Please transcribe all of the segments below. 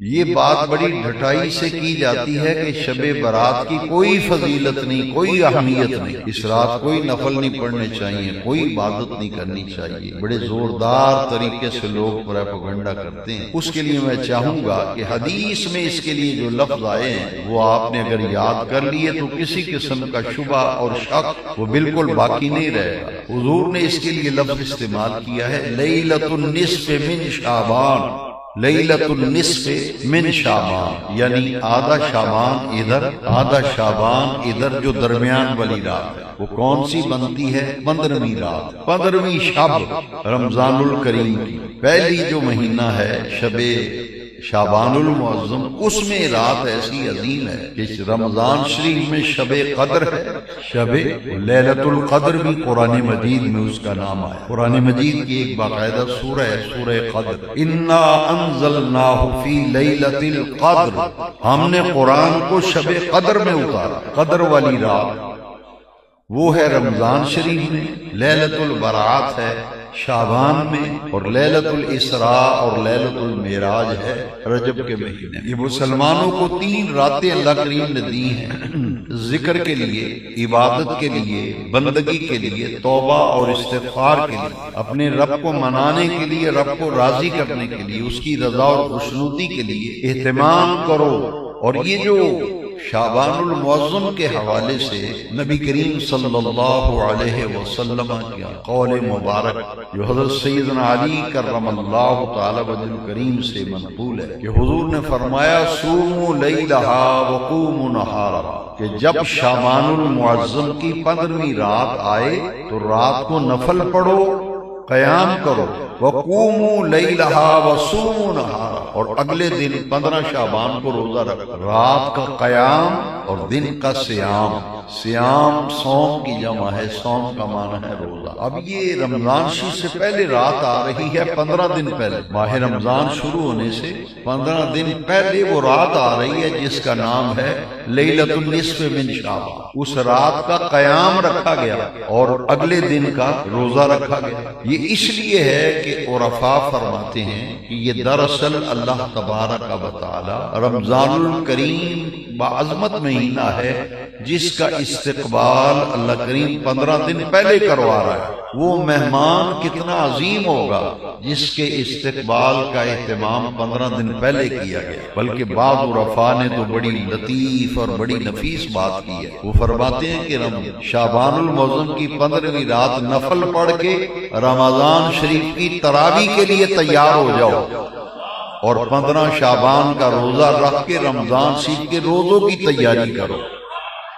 یہ بات بڑی ڈھٹائی سے کی جاتی ہے کہ شب برات کی کوئی فضیلت نہیں، کوئی اہمیت نہیں، اس رات کوئی نفل نہیں پڑھنے چاہیے، کوئی عبادت نہیں کرنی چاہیے۔ بڑے زوردار طریقے سے لوگ پروپیگنڈا کرتے ہیں۔ اس کے لیے میں چاہوں گا کہ حدیث میں اس کے لیے جو لفظ آئے ہیں وہ آپ نے اگر یاد کر لیے تو کسی قسم کا شبہ اور شک وہ بالکل باقی نہیں رہے گا۔ حضور نے اس کے لیے لفظ استعمال کیا ہے لیلۃ النصف من شعبان، لیلۃ النصف من شعبان، یعنی آدھا شعبان ادھر آدھا شعبان ادھر، جو درمیان والی رات ہے وہ کون سی بنتی ہے؟ 15ویں رات، 15ویں شب رمضان الکریم کی پہلی جو مہینہ ہے شب شعبان المعظم، اس میں رات ایسی عظیم ہے کہ رمضان شریف میں شب قدر ہے، شب لیلۃ القدر بھی قرآن مجید میں اس کا نام ہے۔ قرآن مجید کی ایک باقاعدہ سورہ ہے، سورہ قدر، انا انزلناہ فی لیلۃ القدر، ہم نے قرآن کو شب قدر میں اتارا۔ قدر والی رات وہ ہے رمضان شریف میں، لیلۃ البرات ہے شعبان میں، اور لیلۃ الاسراء اور لیلۃ المعراج ہے رجب کے مہینے۔ یہ مسلمانوں کو 3 راتیں اللہ کریم نے دی ہیں ذکر کے لیے، عبادت کے لیے، بندگی کے لیے، توبہ اور استغفار کے لیے، اپنے رب کو منانے کے لیے، رب کو راضی کرنے کے لیے، اس کی رضا اور خوشنودی کے لیے اہتمام کرو۔ اور یہ جو شعبان المعظم کے حوالے سے نبی کریم صلی اللہ علیہ وسلم کی قول مبارک جو حضرت سیدنا علی کرم اللہ تعالی وجہ کریم سے منقول ہے کہ حضور نے فرمایا صوموا لیلہا وقوموا نہارہا، کہ جب شعبان المعظم کی 15ویں رات آئے تو رات کو نفل پڑھو، قیام کرو، وقوموا لیلہا وصوموا نہارہا، اور اگلے دن 15 شعبان کو روزہ رکھو۔ رات کا قیام اور دن کا سیام، سیام صوم کی جمع ہے، صوم کا معنی ہے روزہ۔ اب یہ رمضان شریف سے پہلے رات آ رہی ہے، 15 دن پہلے، ماہ رمضان شروع ہونے سے 15 دن پہلے وہ رات آ رہی ہے جس کا نام ہے لیلۃ النصف من شعبان۔ اس رات کا قیام رکھا گیا اور اگلے دن کا روزہ رکھا گیا۔ یہ اس لیے ہے کہ عرفاء فرماتے ہیں کہ یہ دراصل اللہ تبارک و تعالی رمضان الکریم بعظمت مہینہ ہے جس کا استقبال اللہ کریم 15 دن پہلے کروا رہا ہے۔ وہ مہمان کتنا عظیم ہوگا جس کے استقبال کا اہتمام 15 دن پہلے کیا گیا۔ بلکہ بعض عرفاء نے تو بڑی لطیف اور بڑی نفیس بات کی ہے، وہ فرماتے ہیں کہ شعبان المعظم کی 15ویں رات نفل پڑھ کے رمضان شریف کی تراویح کے لیے تیار ہو جاؤ، اور 15 شعبان کا روزہ رکھ کے رمضان شریف کے روزوں کی تیاری کرو۔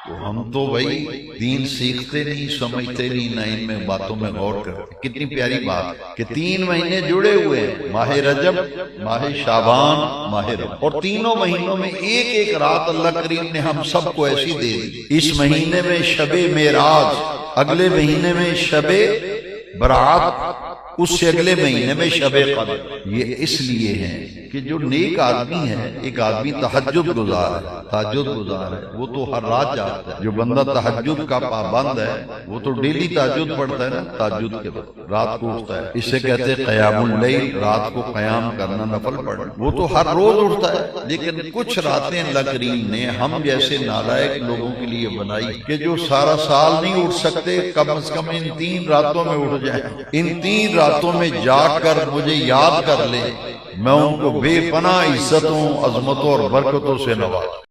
تو ہم تو بھائی دین سیکھتے نہیں، سمجھتے نہیں، نہ ان میں باتوں میں غور کرتے۔ کتنی پیاری بات کہ 3 مہینے جڑے ہوئے ہیں، ماہ رجب، ماہ شعبان، ماہ رمضان، اور تینوں مہینوں میں ایک ایک رات اللہ کریم نے ہم سب کو ایسی دے دی۔ اس مہینے میں شب معراج، اگلے مہینے میں شب برات، اس سے اگلے مہینے میں شب قدر۔ یہ اس لیے ہے کہ جو نیک آدمی ہے، ایک آدمی تہجد گزار ہے، تہجد گزار ہے، وہ تو ہر رات جاگتا ہے۔ جو بندہ تہجد کا پابند ہے وہ تو ڈیلی تہجد پڑھتا ہے نا، تہجد کے وقت رات کو اٹھتا ہے، اسے کہتے ہیں قیام اللیل، رات کو قیام کرنا، نفل پڑھنا۔ وہ تو ہر روز اٹھتا ہے، لیکن کچھ راتیں اللہ کریم نے ہم جیسے نالائق لوگوں کے لیے بنائی کہ جو سارا سال نہیں اٹھ سکتے، کم از کم ان 3 راتوں میں اٹھ جائیں۔ ان 3 راتوں میں جاگ کر مجھے یاد کر لے، میں ان کو بے پناہ عزتوں، عظمتوں اور برکتوں سے نوازوں۔